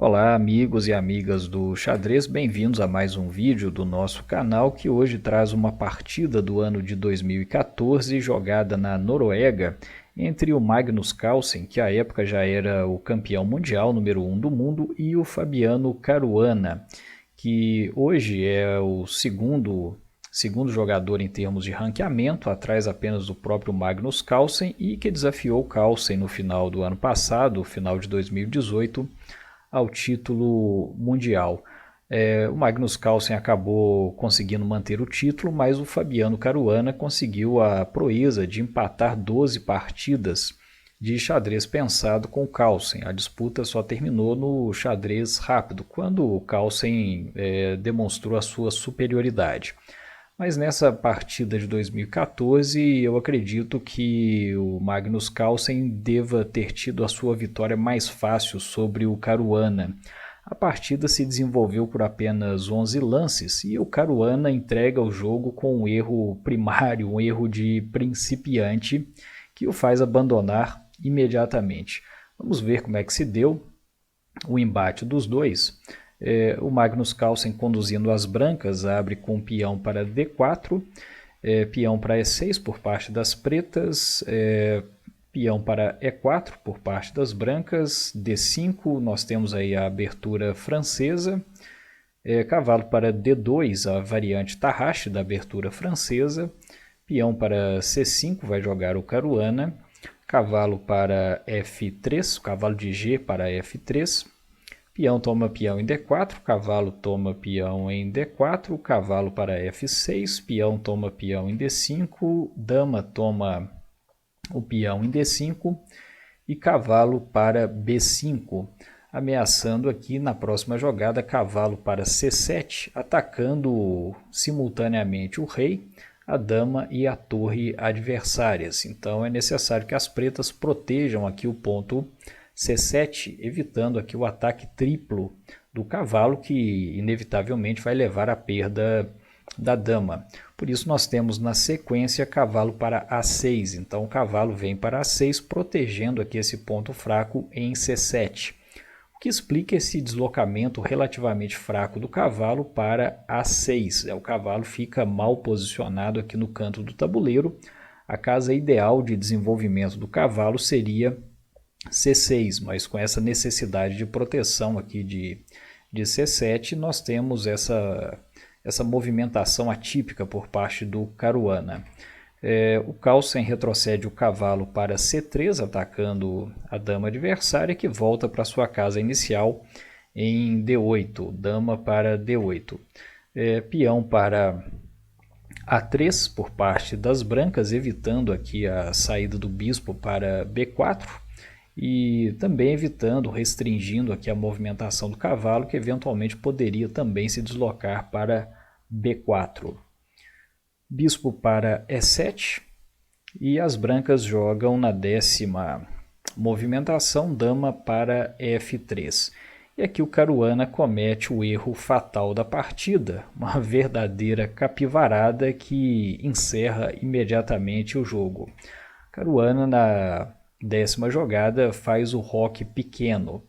Olá, amigos e amigas do xadrez, bem-vindos a mais um vídeo do nosso canal que hoje traz uma partida do ano de 2014 jogada na Noruega entre o Magnus Carlsen, que à época já era o campeão mundial número 1 do mundo, e o Fabiano Caruana, que hoje é o segundo jogador em termos de ranqueamento, atrás apenas do próprio Magnus Carlsen, e que desafiou Carlsen no final do ano passado, final de 2018, ao título mundial. O Magnus Carlsen acabou conseguindo manter o título, mas o Fabiano Caruana conseguiu a proeza de empatar 12 partidas de xadrez pensado com o Carlsen. A disputa só terminou no xadrez rápido, quando o Carlsen demonstrou a sua superioridade. Mas nessa partida de 2014, eu acredito que o Magnus Carlsen deva ter tido a sua vitória mais fácil sobre o Caruana. A partida se desenvolveu por apenas 11 lances e o Caruana entrega o jogo com um erro primário, um erro de principiante, que o faz abandonar imediatamente. Vamos ver como é que se deu o embate dos dois. O Magnus Carlsen, conduzindo as brancas, abre com peão para D4, peão para E6 por parte das pretas, peão para E4 por parte das brancas, D5, nós temos aí a abertura francesa, cavalo para D2, a variante Tarrasch da abertura francesa, peão para C5, vai jogar o Caruana, cavalo para F3, cavalo de G para F3, peão toma peão em D4, cavalo toma peão em D4, cavalo para F6, peão toma peão em D5, dama toma o peão em D5 e cavalo para B5, ameaçando aqui na próxima jogada cavalo para C7, atacando simultaneamente o rei, a dama e a torre adversárias. Então é necessário que as pretas protejam aqui o ponto C7, evitando aqui o ataque triplo do cavalo, que inevitavelmente vai levar à perda da dama. Por isso nós temos na sequência cavalo para A6, então o cavalo vem para A6, protegendo aqui esse ponto fraco em C7, o que explica esse deslocamento relativamente fraco do cavalo para A6. O cavalo fica mal posicionado aqui no canto do tabuleiro. A casa ideal de desenvolvimento do cavalo seria C6, mas com essa necessidade de proteção aqui de C7, nós temos essa movimentação atípica por parte do Caruana. O Carlsen retrocede o cavalo para C3, atacando a dama adversária, que volta para sua casa inicial em D8, dama para D8. Peão para A3 por parte das brancas, evitando aqui a saída do bispo para B4, e também evitando, restringindo aqui a movimentação do cavalo, que eventualmente poderia também se deslocar para B4. Bispo para E7, e as brancas jogam na 10ª movimentação, dama para F3. E aqui o Caruana comete o erro fatal da partida, uma verdadeira capivarada que encerra imediatamente o jogo. Caruana, na 10ª jogada, faz o roque pequeno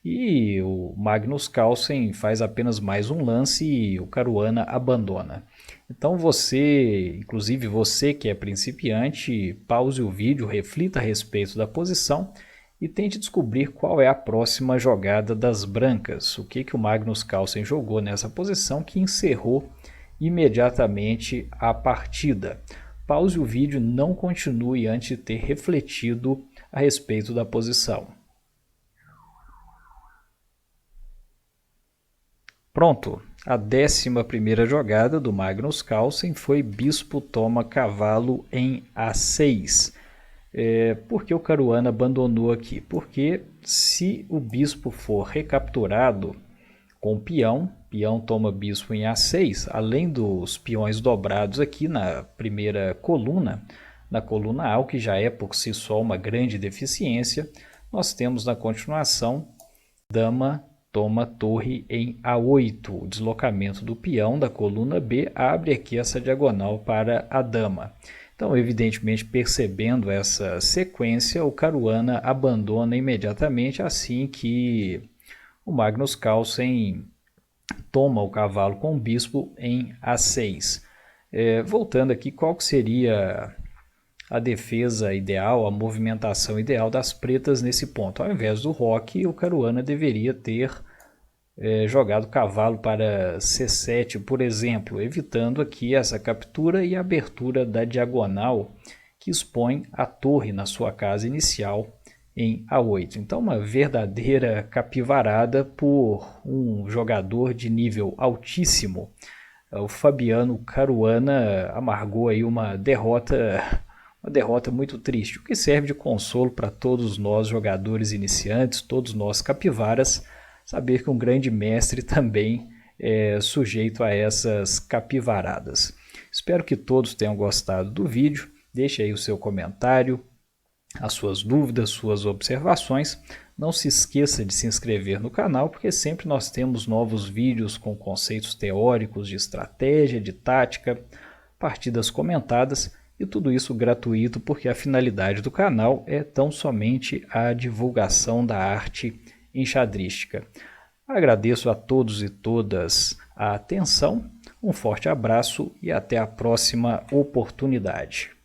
e o Magnus Carlsen faz apenas mais um lance e o Caruana abandona. Então você, inclusive você que é principiante, pause o vídeo, reflita a respeito da posição e tente descobrir qual é a próxima jogada das brancas, o que o Magnus Carlsen jogou nessa posição que encerrou imediatamente a partida. Pause o vídeo, não continue antes de ter refletido a respeito da posição. Pronto, a 11ª jogada do Magnus Carlsen foi bispo toma cavalo em A6. Por que o Caruana abandonou aqui? Porque se o bispo for recapturado com peão toma bispo em A6, além dos peões dobrados aqui na primeira coluna, na coluna A, o que já é por si só uma grande deficiência, nós temos na continuação dama toma torre em A8. O deslocamento do peão da coluna B abre aqui essa diagonal para a dama. Então, evidentemente, percebendo essa sequência, o Caruana abandona imediatamente assim que o Magnus Carlsen toma o cavalo com o bispo em A6. Voltando aqui, qual que seria a defesa ideal, a movimentação ideal das pretas nesse ponto? Ao invés do roque, o Caruana deveria ter jogado o cavalo para C7, por exemplo, evitando aqui essa captura e abertura da diagonal que expõe a torre na sua casa inicial em A8. Então, uma verdadeira capivarada por um jogador de nível altíssimo. O Fabiano Caruana amargou aí uma derrota muito triste, o que serve de consolo para todos nós jogadores iniciantes, todos nós capivaras, saber que um grande mestre também é sujeito a essas capivaradas. Espero que todos tenham gostado do vídeo. Deixe aí o seu comentário, as suas dúvidas, suas observações. Não se esqueça de se inscrever no canal, porque sempre nós temos novos vídeos com conceitos teóricos de estratégia, de tática, partidas comentadas, e tudo isso gratuito, porque a finalidade do canal é tão somente a divulgação da arte enxadrística. Agradeço a todos e todas a atenção, um forte abraço e até a próxima oportunidade.